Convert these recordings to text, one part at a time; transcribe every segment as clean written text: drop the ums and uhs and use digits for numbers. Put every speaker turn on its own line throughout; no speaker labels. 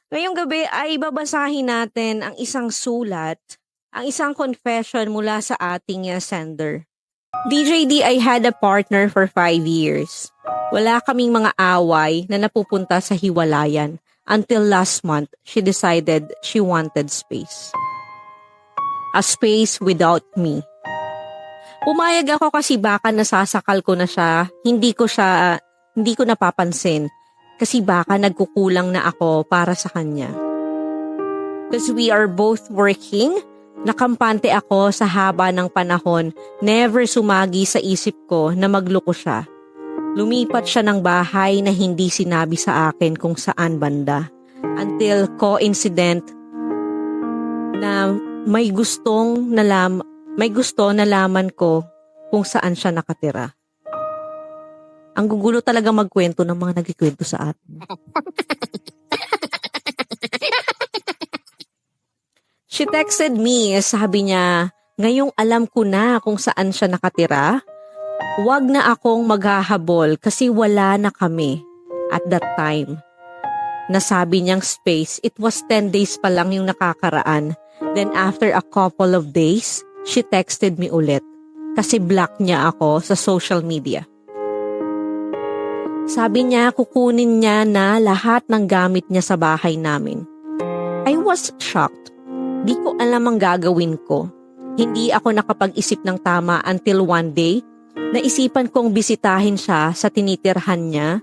Ngayong gabi ay babasahin natin ang isang sulat, ang isang confession mula sa ating sender. DJD, I had a partner for 5 years. Wala kaming mga away na napupunta sa hiwalayan until last month she decided she wanted space. A space without me. Pumayag ako kasi baka nasasakal ko na siya, hindi ko napapansin kasi baka nagkukulang na ako para sa kanya. Because we are both working, nakampante ako sa haba ng panahon, never sumagi sa isip ko na magloko siya. Lumipat siya ng bahay na hindi sinabi sa akin kung saan banda. Until coincident na may gusto nalaman ko kung saan siya nakatira. Ang gugulo talaga magkwento ng mga nagkikwento sa atin. She texted me, sabi niya, ngayong alam ko na kung saan siya nakatira. Huwag na akong maghahabol kasi wala na kami at that time. Nasabi niyang space, it was 10 days pa lang yung nakakaraan. Then after a couple of days, she texted me ulit kasi block niya ako sa social media. Sabi niya kukunin niya na lahat ng gamit niya sa bahay namin. I was shocked. Di ko alam ang gagawin ko. Hindi ako nakapag-isip ng tama until one day, naisipan kong bisitahin siya sa tinitirhan niya.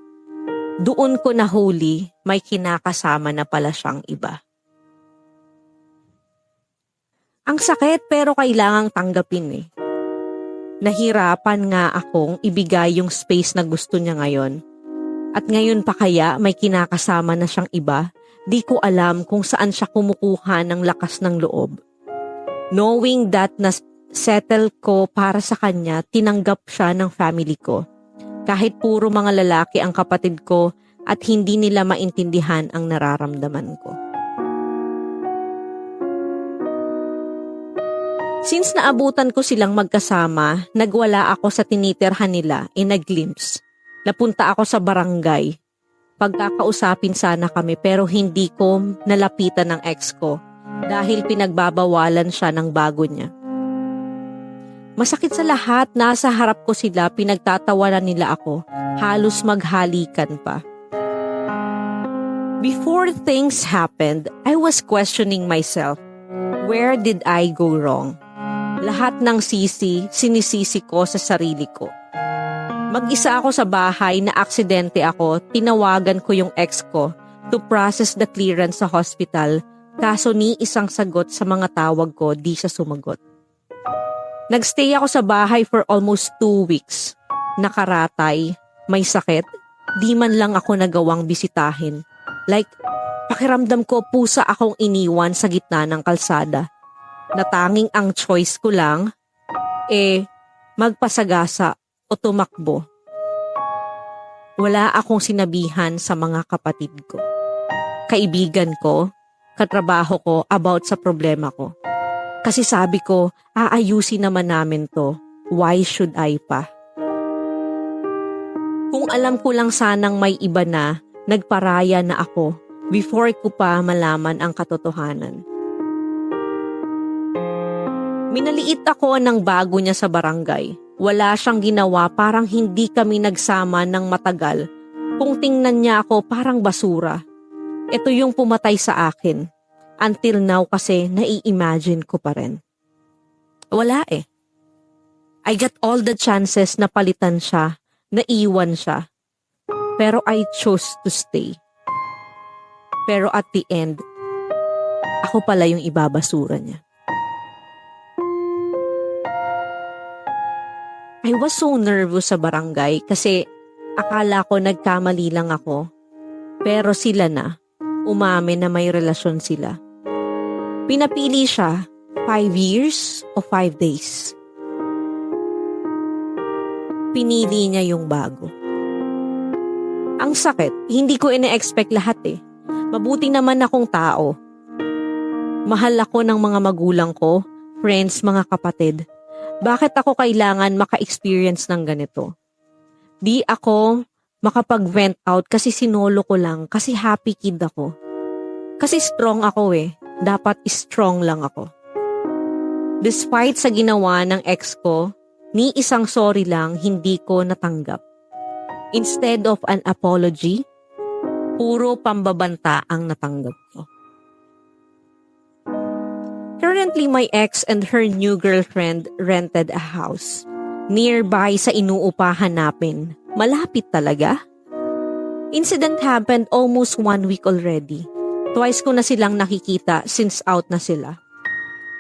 Doon ko nahuli, may kinakasama na pala siyang iba. Ang sakit pero kailangang tanggapin eh. Nahirapan nga akong ibigay yung space na gusto niya ngayon. At ngayon pa kaya may kinakasama na siyang iba, di ko alam kung saan siya kumukuha ng lakas ng loob. Knowing that na-settle ko para sa kanya, tinanggap siya ng family ko. Kahit puro mga lalaki ang kapatid ko at hindi nila maintindihan ang nararamdaman ko. Since naabutan ko silang magkasama, nagwala ako sa tinitirhan nila in a glimpse. Napunta ako sa barangay. Pagkakausapin sana kami pero hindi ko nalapitan ng ex ko dahil pinagbabawalan siya ng bago niya. Masakit sa lahat, nasa harap ko sila, pinagtatawanan nila ako, halos maghalikan pa. Before things happened, I was questioning myself. Where did I go wrong? Lahat ng sinisisi ko sa sarili ko. Mag-isa ako sa bahay na aksidente ako, tinawagan ko yung ex ko to process the clearance sa hospital, kaso ni isang sagot sa mga tawag ko, di siya sumagot. Nagstay ako sa bahay for almost 2 weeks. Nakaratay, may sakit, di man lang ako nagawang bisitahin. Like, pakiramdam ko pusa akong iniwan sa gitna ng kalsada. Natanging ang choice ko lang, magpasagasa o tumakbo. Wala akong sinabihan sa mga kapatid ko, kaibigan ko, katrabaho ko about sa problema ko. Kasi sabi ko, aayusin naman namin to. Why should I pa? Kung alam ko lang sanang may iba na, nagparaya na ako before ko pa malaman ang katotohanan. Minaliit ako ng bago niya sa barangay. Wala siyang ginawa, parang hindi kami nagsama ng matagal. Kung tingnan niya ako, parang basura. Ito yung pumatay sa akin. Until now kasi nai-imagine ko pa rin. Wala eh. I got all the chances na palitan siya, naiwan siya. Pero I chose to stay. Pero at the end, ako pala yung ibabasura niya. I was so nervous sa barangay kasi akala ko nagkamali lang ako. Pero sila na, umamin na may relasyon sila. Pinapili siya, 5 years o 5 days. Pinili niya yung bago. Ang sakit, hindi ko ine-expect lahat eh. Mabuti naman akong tao. Mahal ako ng mga magulang ko, friends, mga kapatid. Bakit ako kailangan maka-experience ng ganito? Di ako makapag-vent out kasi sinolo ko lang, kasi happy kid ako. Kasi strong ako eh. Dapat strong lang ako. Despite sa ginawa ng ex ko, ni isang sorry lang hindi ko natanggap. Instead of an apology, puro pambabanta ang natanggap ko. Currently, my ex and her new girlfriend rented a house nearby sa inuupahan namin. Malapit talaga. Incident happened almost 1 week already. Twice ko na silang nakikita since out na sila.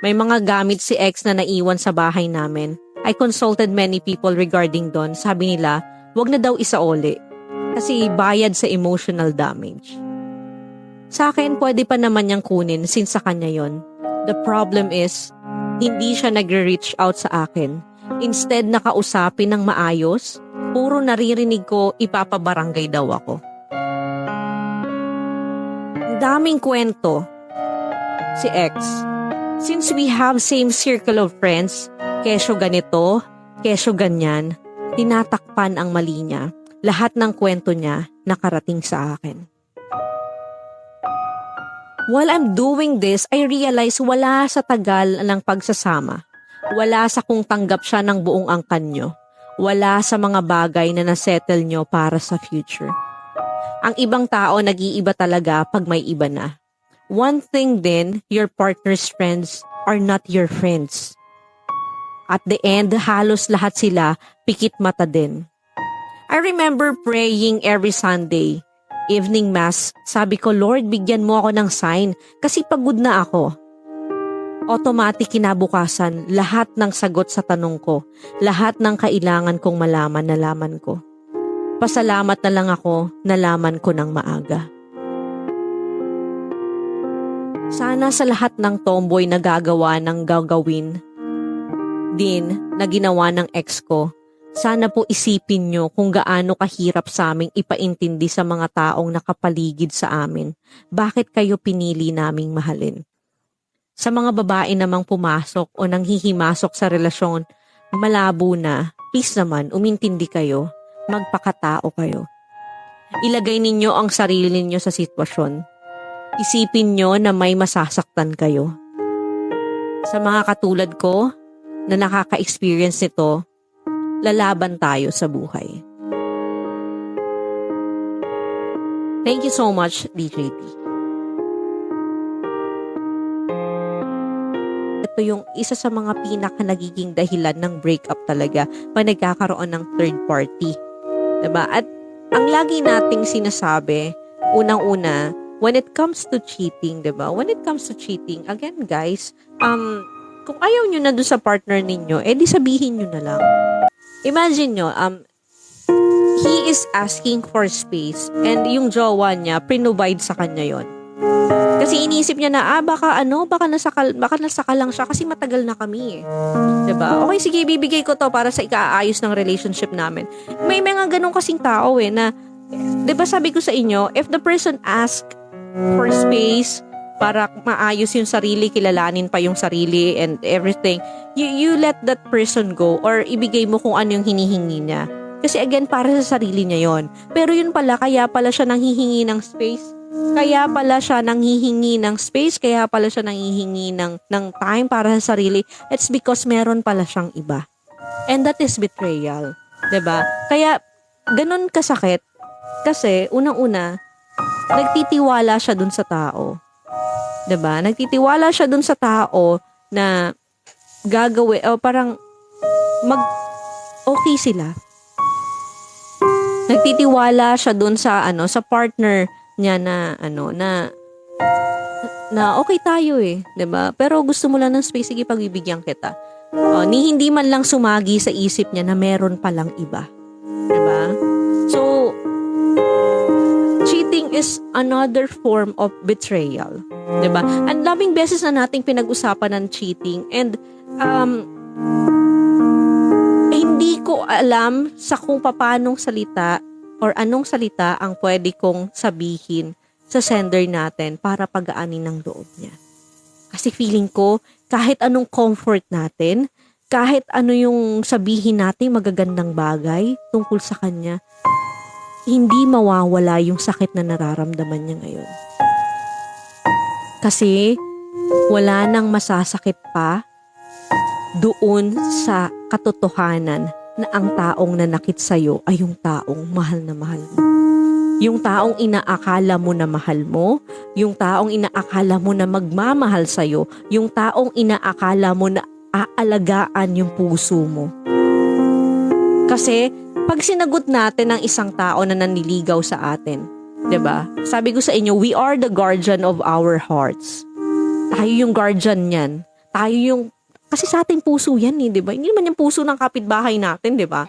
May mga gamit si ex na naiwan sa bahay namin. I consulted many people regarding doon. Sabi nila, wag na daw isaoli kasi bayad sa emotional damage. Sa akin, pwede pa naman niyang kunin since sa kanya yon. The problem is, hindi siya nagre-reach out sa akin. Instead, nakausapin ng maayos, puro naririnig ko ipapabarangay daw ako. Ang daming kwento. Si ex. Since we have same circle of friends, kesyo ganito, kesyo ganyan, tinatakpan ang mali niya. Lahat ng kwento niya nakarating sa akin. While I'm doing this, I realize wala sa tagal ng pagsasama. Wala sa kung tanggap siya ng buong angkan nyo. Wala sa mga bagay na nasettle nyo para sa future. Ang ibang tao nag-iiba talaga pag may iba na. One thing din, your partner's friends are not your friends. At the end, halos lahat sila pikit mata din. I remember praying every Sunday. Evening mass, sabi ko, Lord, bigyan mo ako ng sign kasi pagod na ako. Automatic kinabukasan, lahat ng sagot sa tanong ko, lahat ng kailangan kong malaman, nalaman ko. Pasalamat na lang ako, nalaman ko ng maaga. Sana sa lahat ng tomboy na gagawa ng gagawin din na ginawa ng ex ko, sana po isipin nyo kung gaano kahirap sa aming ipaintindi sa mga taong nakapaligid sa amin. Bakit kayo pinili naming mahalin? Sa mga babae namang pumasok o nanghihimasok sa relasyon, malabo na, please naman, umintindi kayo, magpakatao kayo. Ilagay ninyo ang sarili ninyo sa sitwasyon. Isipin nyo na may masasaktan kayo. Sa mga katulad ko na nakaka-experience nito, lalaban tayo sa buhay. Thank you so much, DJT. Ito yung isa sa mga pinaka nagiging dahilan ng breakup talaga pag nagkakaroon ng third party. Diba? At ang lagi nating sinasabi, unang-una, when it comes to cheating, diba? When it comes to cheating, again guys, kung ayaw nyo na doon sa partner ninyo, edi sabihin nyo na lang. Imagine nyo, he is asking for space and yung jowa niya, provide sa kanya yon. Kasi iniisip niya na, baka nasakal lang siya kasi matagal na kami eh. Diba? Okay, sige, bibigay ko to para sa ikaayos ng relationship namin. May mga ganun kasing tao eh na, diba sabi ko sa inyo, if the person ask for space, para maayos yung sarili, kilalanin pa yung sarili and everything, you let that person go or ibigay mo kung ano yung hinihingi niya. Kasi again, para sa sarili niya yon. Pero yun pala, kaya pala siya nanghihingi ng space. Kaya pala siya nanghihingi ng space, kaya pala siya nanghihingi ng time para sa sarili. It's because meron pala siyang iba. And that is betrayal. 'Di ba? Kaya, ganun kasakit. Kasi, unang-una, nagtitiwala siya dun sa tao. 'Di ba? Nagtitiwala siya dun sa tao na gagawin o parang okay sila. Nagtitiwala siya dun sa sa partner niya na okay tayo eh, 'di ba? Pero gusto mo lang ng space, sige pagbibigyan kita. Hindi man lang sumagi sa isip niya na meron palang iba. 'Di ba? So cheating is another form of betrayal. 'Di ba? Ang daming beses na nating pinag-usapan ng cheating and hindi ko alam sa kung paanong salita or anong salita ang pwede kong sabihin sa sender natin para pagaanin ng loob niya. Kasi feeling ko kahit anong comfort natin, kahit ano yung sabihin natin magagandang bagay tungkol sa kanya, hindi mawawala yung sakit na nararamdaman niya ngayon. Kasi wala nang masasakit pa doon sa katotohanan na ang taong nanakit sa'yo ay yung taong mahal na mahal mo. Yung taong inaakala mo na mahal mo, yung taong inaakala mo na magmamahal sa'yo, yung taong inaakala mo na aalagaan yung puso mo. Kasi pag sinagot natin ang isang tao na nanliligaw sa atin, 'di ba? Sabi ko sa inyo, we are the guardian of our hearts. Tayo yung guardian niyan. Tayo yung kasi sa ating puso yan, 'di ba? Hindi naman yung puso ng kapitbahay natin, 'di ba?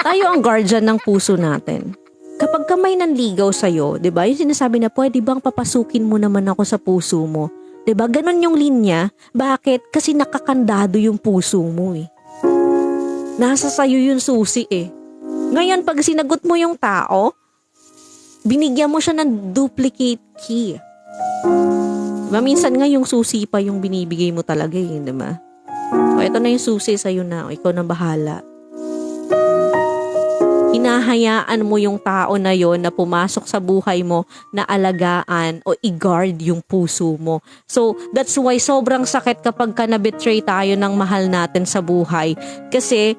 Tayo ang guardian ng puso natin. Kapag ka may nanligaw sa'yo, 'di ba? Yung sinasabi na, pwede bang papasukin mo naman ako sa puso mo? 'Di ba? Ganon yung linya. Bakit? Kasi nakakandado yung puso mo eh. Nasa sayo yung susi eh. Ngayon, pag sinagot mo yung tao, binigyan mo siya ng duplicate key. Diba? Minsan nga yung susi pa yung binibigay mo talaga eh, diba? O, ito na yung susi sa'yo na. O, ikaw na bahala. Hinahayaan mo yung tao na yon na pumasok sa buhay mo na alagaan o i-guard yung puso mo. So, that's why sobrang sakit kapag ka na-betray tayo ng mahal natin sa buhay. Kasi,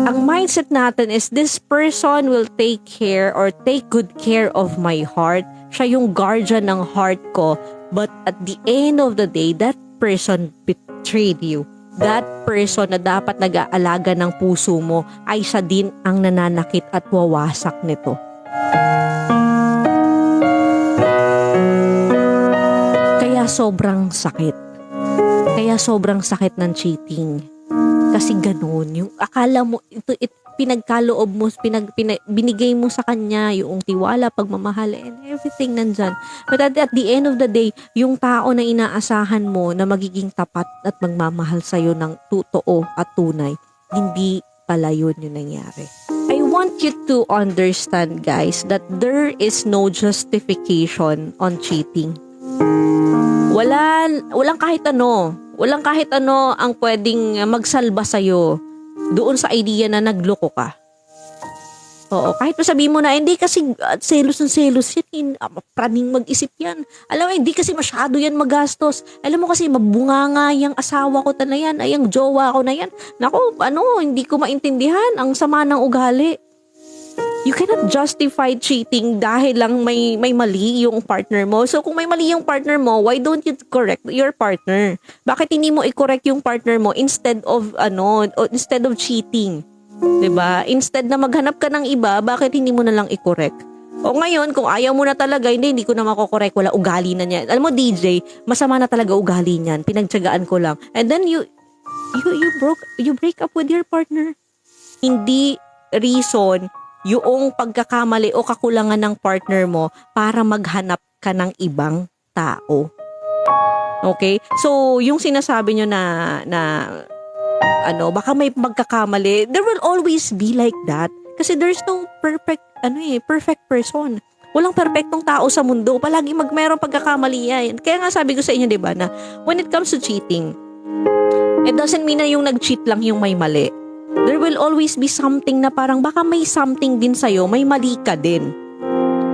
ang mindset natin is this person will take care or take good care of my heart. Siya yung guardian ng heart ko. But at the end of the day, that person betrayed you. That person na dapat nag-aalaga ng puso mo ay siya din ang nananakit at wawasak nito. Kaya sobrang sakit. Kaya sobrang sakit ng cheating. Kasi ganun, yung akala mo, ito pinagkaloob mo, binigay mo sa kanya yung tiwala, pagmamahal, and everything nandyan. But at the end of the day, yung tao na inaasahan mo na magiging tapat at magmamahal sa'yo ng totoo at tunay, hindi pala yun yung nangyari. I want you to understand, guys, that there is no justification on cheating. Walang kahit ano. Walang kahit ano ang pwedeng magsalba sa'yo doon sa idea na nagloko ka. Oo, kahit pa sabihin mo na, hindi kasi selos yan, praning mag-isip yan. Alam mo, hindi kasi masyado yan magastos. Alam mo kasi, mabunganga yung asawa ko na yan, ay ang jowa ko na yan. Naku, hindi ko maintindihan, ang sama ng ugali. You cannot justify cheating dahil lang may mali yung partner mo. So kung may mali yung partner mo, why don't you correct your partner? Bakit hindi mo i-correct yung partner mo instead of cheating? 'Di ba? Instead na maghanap ka ng iba, bakit hindi mo na lang i-correct? O ngayon, kung ayaw mo na talaga, hindi ko na mako-correct, wala ugali na niyan. Alam mo DJ, masama na talaga ugali niyan. Pinagtiyagaan ko lang. And then you break up with your partner. Hindi reason yung pagkakamali o kakulangan ng partner mo para maghanap ka ng ibang tao. Okay? So, yung sinasabi nyo na baka may pagkakamali, there will always be like that. Kasi there's no perfect person. Walang perfectong tao sa mundo. Palagi mayroong pagkakamali yan. Kaya nga sabi ko sa inyo, diba, na when it comes to cheating, it doesn't mean na yung nag-cheat lang yung may mali. There will always be something na parang baka may something din sa'yo, may mali ka din.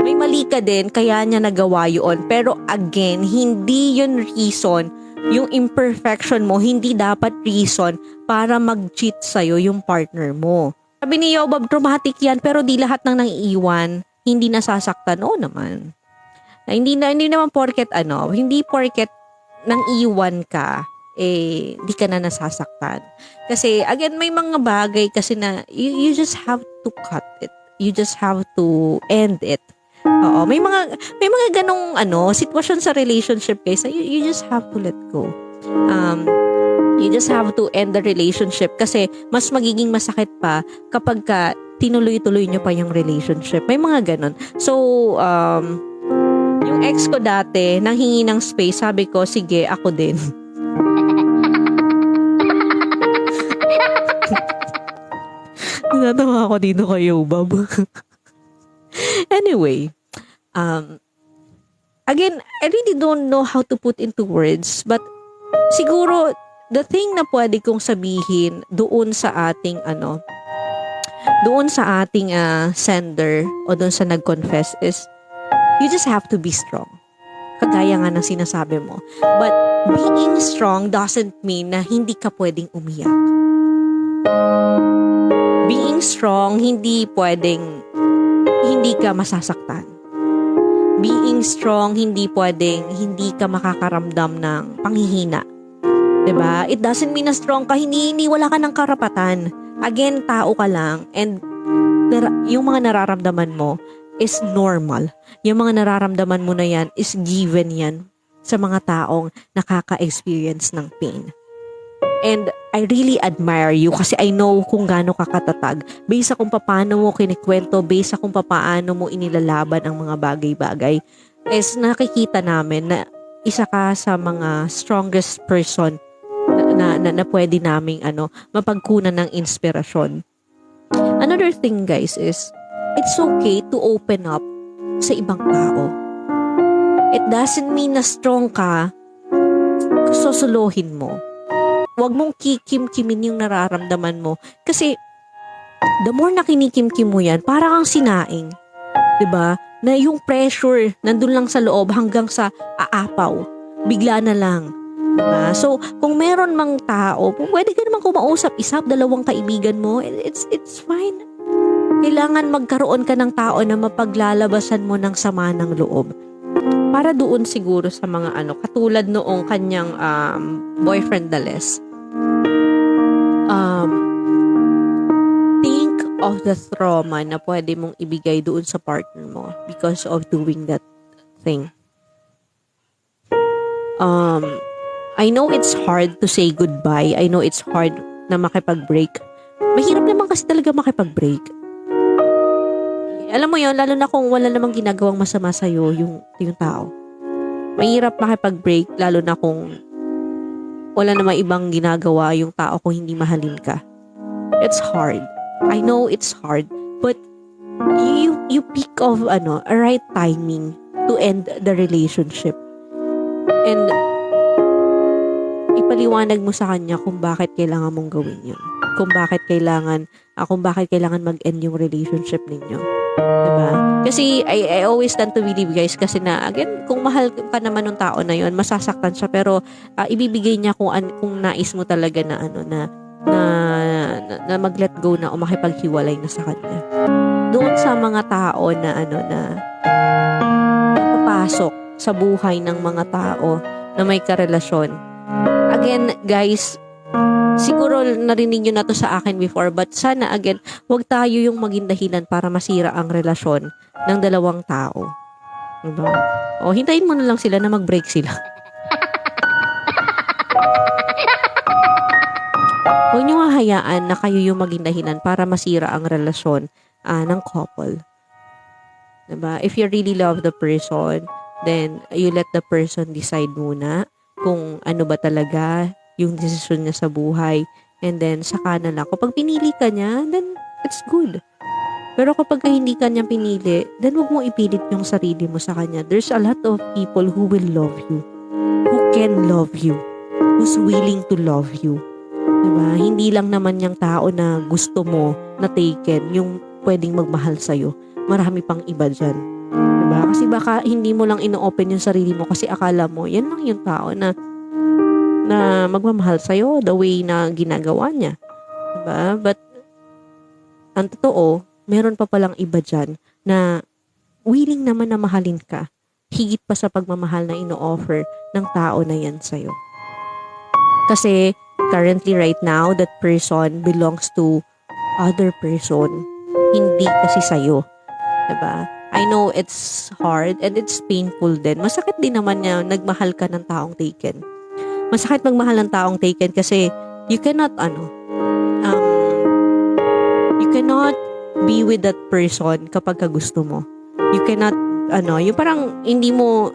May mali ka din, kaya niya nagawa yun. Pero again, hindi yun reason, yung imperfection mo, hindi dapat reason para mag-cheat sa'yo yung partner mo. Sabi ni Yobab, traumatic yan, pero di lahat ng naiiwan, hindi nasasaktan. Oo naman. Hindi naman porket hindi porket nang iwan ka, di ka na nasasaktan. Kasi, again, may mga bagay kasi na you just have to cut it. You just have to end it. Oo, may mga ganong sitwasyon sa relationship guys. You just have to let go. You just have to end the relationship kasi mas magiging masakit pa kapag tinuloy-tuloy nyo pa yung relationship. May mga ganon. So, yung ex ko dati, nang hingi ng space, sabi ko, sige, ako din. Natawa ako dito kayo, Bob. Anyway, again, I really don't know how to put into words, but siguro, the thing na pwede kong sabihin doon sa ating sender o doon sa nag-confess is, You just have to be strong. Kagaya nga ng sinasabi mo. But being strong doesn't mean na hindi ka pwedeng umiyak. Being strong, hindi pwedeng hindi ka masasaktan. Being strong, hindi pwedeng hindi ka makakaramdam ng panghihina. 'Di ba? It doesn't mean na strong ka, hindi wala ka ng karapatan. Again, tao ka lang, and yung mga nararamdaman mo is normal. Yung mga nararamdaman mo na yan is given yan sa mga taong nakaka-experience ng pain. And I really admire you kasi I know kung gaano ka katatag based sa kung paano mo kinikwento, based sa kung paano mo inilalaban ang mga bagay-bagay. Is nakikita namin na isa ka sa mga strongest person na pwede naming mapagkunan ng inspirasyon. Another thing, guys, is it's okay to open up sa ibang tao. It doesn't mean na strong ka, susuluhin mo. Huwag mong kikim-kimin yung nararamdaman mo. Kasi, the more na kinikim-kim mo yan, para kang sinaing. 'Di ba? Na yung pressure, nandun lang sa loob hanggang sa aapaw. Bigla na lang. Diba? So, kung meron mang tao, pwede ka naman kumausap, isa, dalawang kaibigan mo, it's fine. Kailangan magkaroon ka ng tao na mapaglalabasan mo ng sama ng loob. Para doon siguro sa mga katulad noong kanyang boyfriend Dales. Think of the trauma na pwede mong ibigay doon sa partner mo because of doing that thing. I know it's hard to say goodbye. I know it's hard na makipag-break. Mahirap naman kasi talaga makipag-break. Alam mo yon, lalo na kung wala namang ginagawang masama sa'yo yung tao. Mahirap makipag-break, lalo na kung wala namang ibang ginagawa yung tao kung hindi mahalin ka. It's hard. I know it's hard. But you pick of a right timing to end the relationship. And ipaliwanag mo sa kanya kung bakit kailangan mong gawin yun. Kung bakit kailangan mag-end yung relationship ninyo. Diba? Kasi I always tend to believe, guys, kasi na, again, kung mahal ka naman ng tao na yun, masasaktan siya, pero ibibigay niya kung nais mo talaga na na mag-let go na o makipaghiwalay na sa kanya. Doon sa mga tao na papasok sa buhay ng mga tao na may karelasyon. Again, guys, siguro narinig nyo na to sa akin before, but sana again, wag tayo yung maging dahilan para masira ang relasyon ng dalawang tao. Diba? O, hintayin mo na lang sila na mag-break sila. Huwag nyo nga hayaan na kayo yung maging dahilan para masira ang relasyon ng couple. Diba? If you really love the person, then you let the person decide muna kung ano ba talaga yung desisyon niya sa buhay. And then, saka na lang. Kapag pinili ka niya, then it's good. Pero kapag hindi ka niya pinili, then huwag mo ipilit yung sarili mo sa kanya. There's a lot of people who will love you. Who can love you. Who's willing to love you. Diba? Hindi lang naman yung tao na gusto mo na taken, yung pwedeng magmahal sa'yo. Marami pang iba dyan. Diba? Kasi baka hindi mo lang ino-open yung sarili mo kasi akala mo, yan lang yung tao na magmamahal sa'yo the way na ginagawa niya. Diba? But, ang totoo, meron pa palang iba dyan na willing naman na mahalin ka higit pa sa pagmamahal na ino-offer ng tao na yan sa'yo. Kasi, currently right now, that person belongs to other person, hindi kasi sa'yo. Diba? I know it's hard and it's painful din. Masakit din naman na nagmahal ka ng taong taken. Masakit magmahal ng taong taken kasi you cannot be with that person kapag gusto mo. You cannot yung parang hindi mo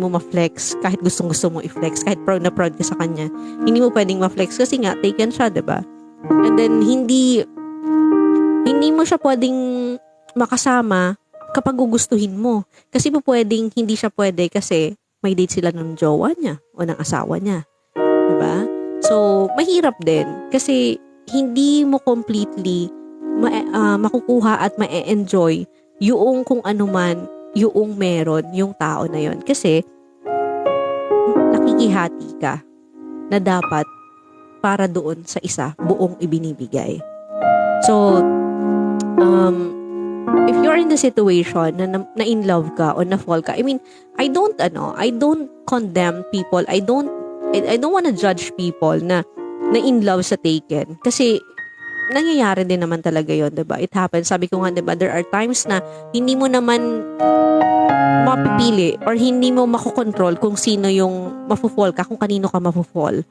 ma-flex kahit gustong-gusto mo i-flex, kahit proud na proud ka sa kanya. Hindi mo pwedeng ma-flex kasi nga taken siya, 'di ba? And then hindi mo siya pwedeng makasama kapag gugustuhin mo. Kasi pwedeng hindi siya pwede kasi may date sila ng jowa niya o ng asawa niya. 'Di ba? So, mahirap din kasi hindi mo completely makukuha at ma-enjoy yung kung ano man yung meron yung tao na yon. Kasi, nakikihati ka na dapat para doon sa isa, buong ibinibigay. So, if you're in the situation na in love ka o na fall ka, I mean, I don't condemn people. I don't wanna judge people na in love sa taken. Kasi, nangyayari din naman talaga yon, diba? It happens. Sabi ko nga, diba, there are times na hindi mo naman mapipili or hindi mo makokontrol kung sino yung mafufall ka, kung kanino ka mafufall.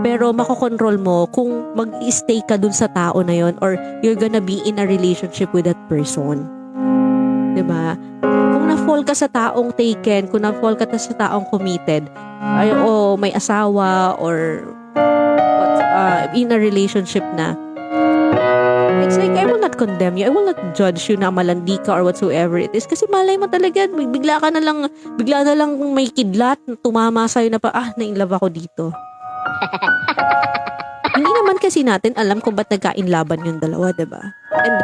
Pero makokontrol mo kung mag-stay ka dun sa tao na yon or you're gonna be in a relationship with that person. Diba? Kung na-fall ka sa taong taken, kung na-fall ka sa taong committed, o may asawa or in a relationship na, it's like, I will not condemn you. I will not judge you na malandi ka or whatsoever it is. Kasi malay mo talaga, bigla na lang may kidlat, tumama sa'yo na na-inlove ako dito. Hindi naman kasi natin alam kung ba't nagka-inlaban yung dalawa, diba? And,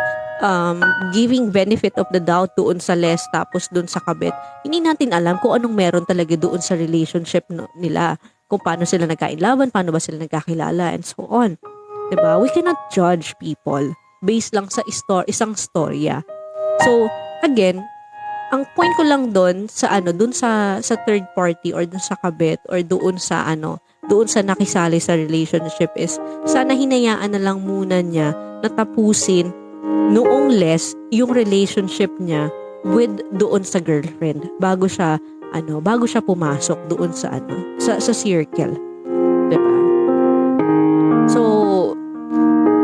giving benefit of the doubt doon sa less tapos doon sa kabit, hindi natin alam kung anong meron talaga doon sa relationship nila. Kung paano sila nagka-inlaban, paano ba sila nagkakilala, and so on. Diba? We cannot judge people based lang sa isang storya. So, again, ang point ko lang doon sa doon sa third party or doon sa kabit or doon sa nakisali sa relationship is sana hinayaan na lang muna niya na tapusin noong less yung relationship niya with doon sa girlfriend bago siya pumasok doon sa sa circle. Diba? So,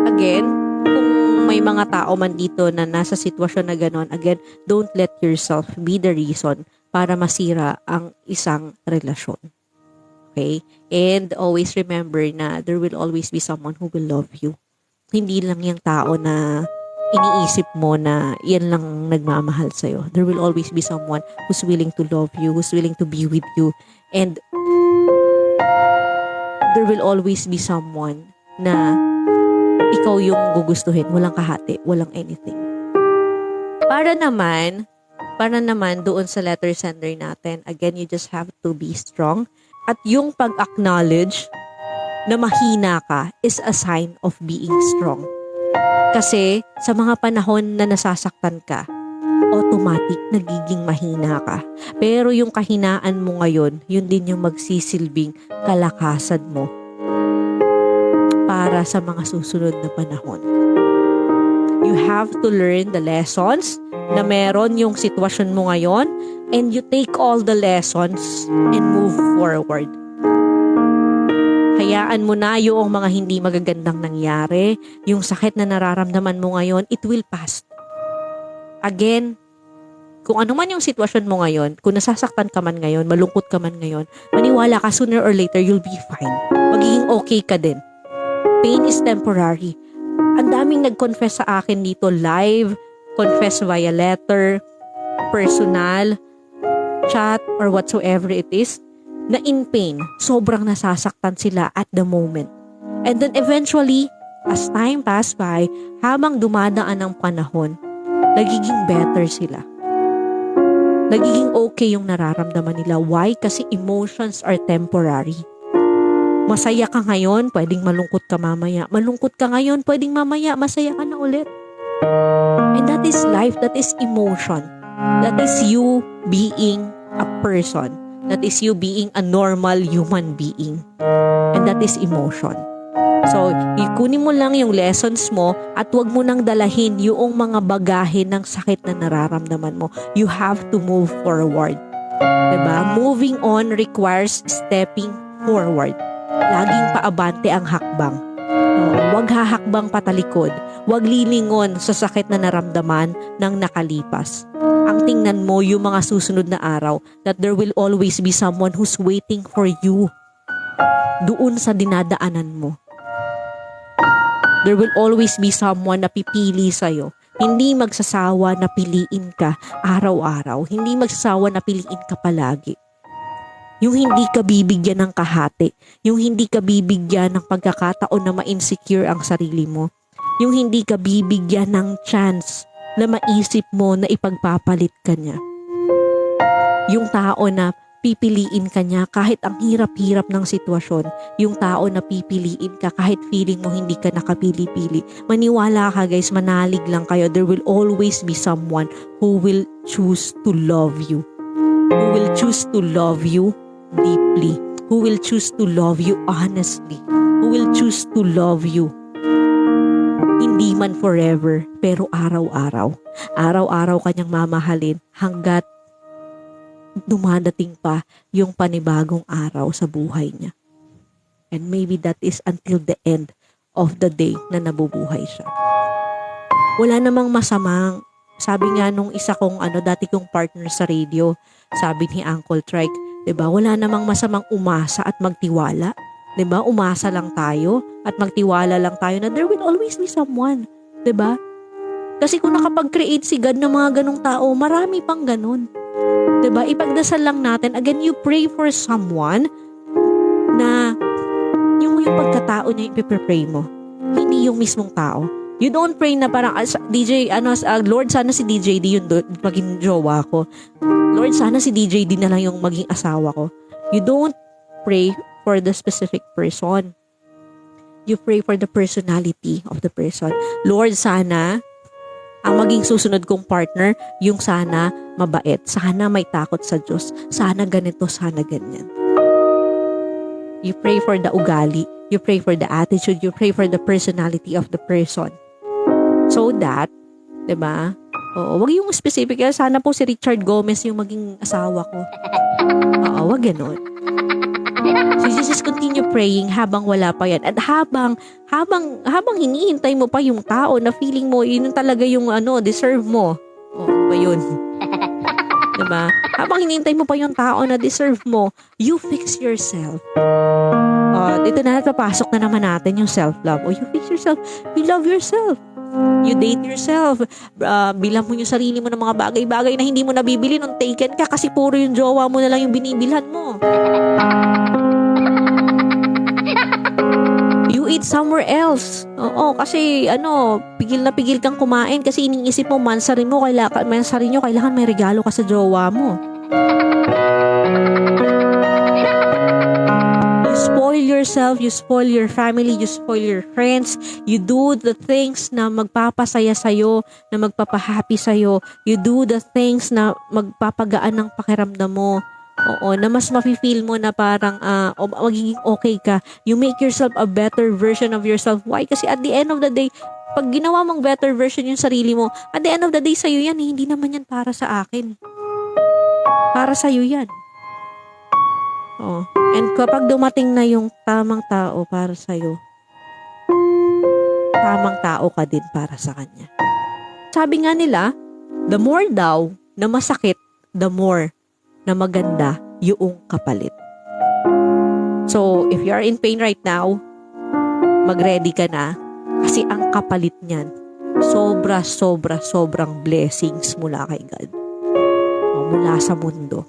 again, kung may mga tao man dito na nasa sitwasyon na ganon, again, don't let yourself be the reason para masira ang isang relasyon. Okay? And always remember na there will always be someone who will love you. Hindi lang yung tao na iniisip mo na yan lang nagmamahal sa'yo. There will always be someone who's willing to love you, who's willing to be with you, and there will always be someone na ikaw yung gugustuhin, walang kahati, walang anything. Para naman doon sa letter sender natin, again, you just have to be strong. At yung pag-acknowledge na mahina ka is a sign of being strong. Kasi sa mga panahon na nasasaktan ka, automatic nagiging mahina ka. Pero yung kahinaan mo ngayon, yun din yung magsisilbing kalakasan mo para sa mga susunod na panahon. You have to learn the lessons na meron yung sitwasyon mo ngayon, and you take all the lessons and move forward. Hayaan mo na yung mga hindi magagandang nangyari, yung sakit na nararamdaman mo ngayon, it will pass. Again, kung ano man yung sitwasyon mo ngayon, kung nasasaktan ka man ngayon, malungkot ka man ngayon, maniwala ka, sooner or later, you'll be fine. Magiging okay ka din. Pain is temporary. Ang daming nag-confess sa akin dito live, confess via letter, personal, chat, or whatsoever it is, na in pain, sobrang nasasaktan sila at the moment. And then eventually, as time pass by, habang dumadaan ang panahon, nagiging better sila. Nagiging okay yung nararamdaman nila. Why? Kasi emotions are temporary. Masaya ka ngayon, pwedeng malungkot ka mamaya. Malungkot ka ngayon, pwedeng mamaya, masaya ka na ulit. And that is life, that is emotion. That is you being a person. That is you being a normal human being. And that is emotion. So, ikunin mo lang yung lessons mo at wag mo nang dalahin yung mga bagahe ng sakit na nararamdaman mo. You have to move forward. Diba? Moving on requires stepping forward. Laging paabante ang hakbang. Huwag hahakbang patalikod. Huwag lilingon sa sakit na naramdaman ng nakalipas. Ang tingnan mo yung mga susunod na araw that there will always be someone who's waiting for you doon sa dinadaanan mo. There will always be someone na pipili sa'yo. Hindi magsasawa na piliin ka araw-araw. Hindi magsasawa na piliin ka palagi. Yung hindi ka bibigyan ng kahati. Yung hindi ka bibigyan ng pagkakataon na ma-insecure ang sarili mo. Yung hindi ka bibigyan ng chance na maisip mo na ipagpapalit ka niya. Yung tao na pipiliin ka niya kahit ang hirap-hirap ng sitwasyon. Yung tao na pipiliin ka kahit feeling mo hindi ka nakapili-pili. Maniwala ka guys, manalig lang kayo. There will always be someone who will choose to love you. Who will choose to love you deeply. Who will choose to love you honestly. Who will choose to love you. Hindi man forever, pero araw-araw. Araw-araw kanyang mamahalin hanggat dumadating pa yung panibagong araw sa buhay niya. And maybe that is until the end of the day na nabubuhay siya. Wala namang masamang, sabi nga nung isa kong dati kong partner sa radio, sabi ni Uncle Trike, 'di ba? Wala namang masamang umasa at magtiwala. 'Di ba? Umasa lang tayo at magtiwala lang tayo na there will always be someone, 'di ba? Kasi kung nakapag-create si God ng mga ganong tao, marami pang ganon. 'Di ba? Ipagdasal lang natin. Again, you pray for someone na yung pagkatao niya ipipray mo. Hindi yung mismong tao. You don't pray na parang DJ Lord, sana si DJD yung maging jowa ko. Lord, sana si DJD na lang yung maging asawa ko. You don't pray for the specific person. You pray for the personality of the person. Lord, sana ang maging susunod kong partner, yung sana mabait, sana may takot sa Diyos, sana ganito, sana ganyan. You pray for the ugali, you pray for the attitude, you pray for the personality of the person. So that, 'di ba? Oo, wag yung specific, sana po si Richard Gomez yung maging asawa ko. Oo, wag gano'n. So just continue praying habang wala pa yan. At habang hinihintay mo pa yung tao na feeling mo, yun talaga yung deserve mo. Ba yun? Diba? Habang hinihintay mo pa yung tao na deserve mo, you fix yourself. Dito na papasok na naman natin yung self-love. You fix yourself. You love yourself. You date yourself. Bilang mo yung sarili mo ng mga bagay-bagay na hindi mo nabibili nung taken ka kasi puro yung jowa mo na lang yung binibilhan mo. You eat somewhere else. Oo, kasi pigil na pigil kang kumain kasi iniisip mo mansarin nyo, kailangan may regalo ka sa jowa mo. You spoil yourself, you spoil your family, you spoil your friends, you do the things na magpapasaya sa'yo, na magpapahappy sa'yo, you do the things na magpapagaan ng pakiramdam mo. Oo, na mas mafe-feel mo na parang magiging okay ka. You make yourself a better version of yourself. Why? Kasi at the end of the day, pag ginawa mong better version yung sarili mo, at the end of the day, sa'yo yan. Hindi naman yan para sa akin. Para sa'yo yan. And kapag dumating na yung tamang tao para sa'yo, tamang tao ka din para sa kanya. Sabi nga nila, the more daw na masakit, the more na maganda yung kapalit. So, if you are in pain right now, mag-ready ka na kasi ang kapalit niyan, sobrang blessings mula kay God. Mula sa mundo.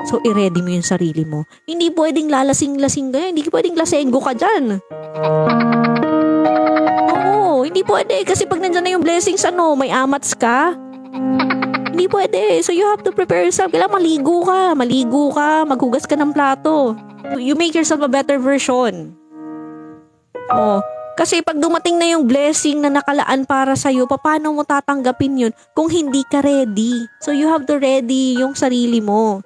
So, i-ready mo yung sarili mo. Hindi pwedeng lalasing-lasing ka. Hindi pwedeng lasenggo ka dyan. Oo, hindi pwede. Kasi pag nandyan na yung blessings, may amats ka. Hindi pwede. So, you have to prepare yourself. Kailangan maligo ka, maghugas ka ng plato. You make yourself a better version. Kasi pag dumating na yung blessing na nakalaan para sa'yo, paano mo tatanggapin yun kung hindi ka ready? So, you have to ready yung sarili mo.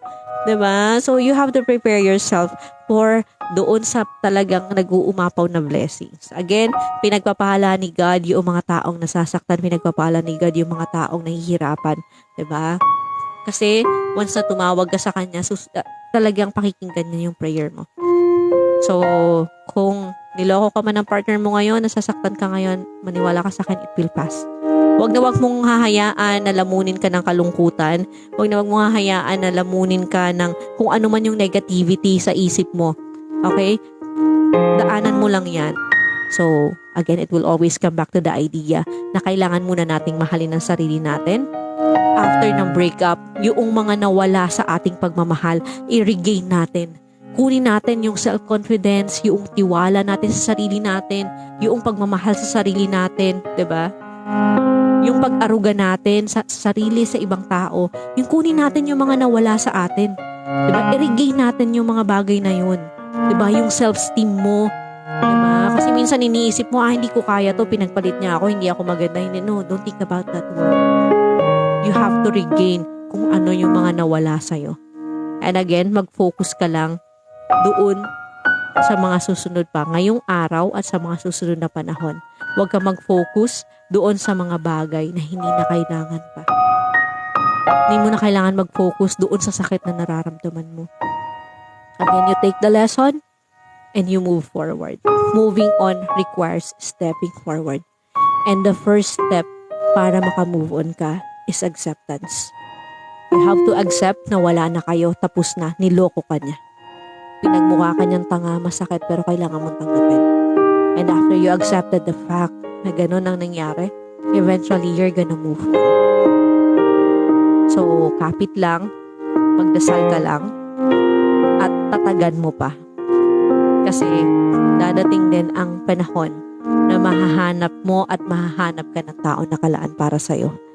Diba? So, you have to prepare yourself for doon sa talagang nag-uumapaw na blessings. Again, pinagpapahala ni God yung mga taong nasasaktan. Pinagpapahala ni God yung mga taong nahihirapan. Diba? Kasi, once na tumawag ka sa Kanya, talagang pakikinggan niya yung prayer mo. So, kung niloko ka man ng partner mo ngayon, nasasaktan ka ngayon, maniwala ka sa akin, it will pass. Huwag mong hahayaan na lamunin ka ng kalungkutan. Huwag mong hahayaan na lamunin ka ng kung ano man yung negativity sa isip mo. Okay? Daanan mo lang yan. So, again, it will always come back to the idea na kailangan muna nating mahalin ang sarili natin. After ng breakup, yung mga nawala sa ating pagmamahal, i-regain natin. Kunin natin yung self-confidence, yung tiwala natin sa sarili natin, yung pagmamahal sa sarili natin, 'di ba? Yung pag-aruga natin sa sarili sa ibang tao, yung kunin natin yung mga nawala sa atin. Diba? I-regain natin yung mga bagay na yun. Diba? Yung self-esteem mo. Diba? Kasi minsan iniisip mo, hindi ko kaya to, pinagpalit niya ako, hindi ako maganda. Hindi. No, don't think about that word. You have to regain kung ano yung mga nawala sa'yo. And again, mag-focus ka lang doon sa mga susunod pa, ngayong araw at sa mga susunod na panahon. Huwag ka mag-focus doon sa mga bagay na hindi na kailangan pa. Hindi mo na kailangan mag-focus doon sa sakit na nararamdaman mo. Again, you take the lesson and you move forward. Moving on requires stepping forward. And the first step para maka-move on ka is acceptance. You have to accept na wala na kayo, tapos na, niloko ka niya. Pinagmukha ka niyang tanga, masakit, pero kailangan mong tanggapin. And after you accepted the fact na ganun ang nangyari, eventually you're gonna move on. So, kapit lang, magdasal ka lang, at tatagan mo pa. Kasi, dadating din ang panahon na mahahanap mo at mahahanap ka ng tao na kalaan para sa'yo.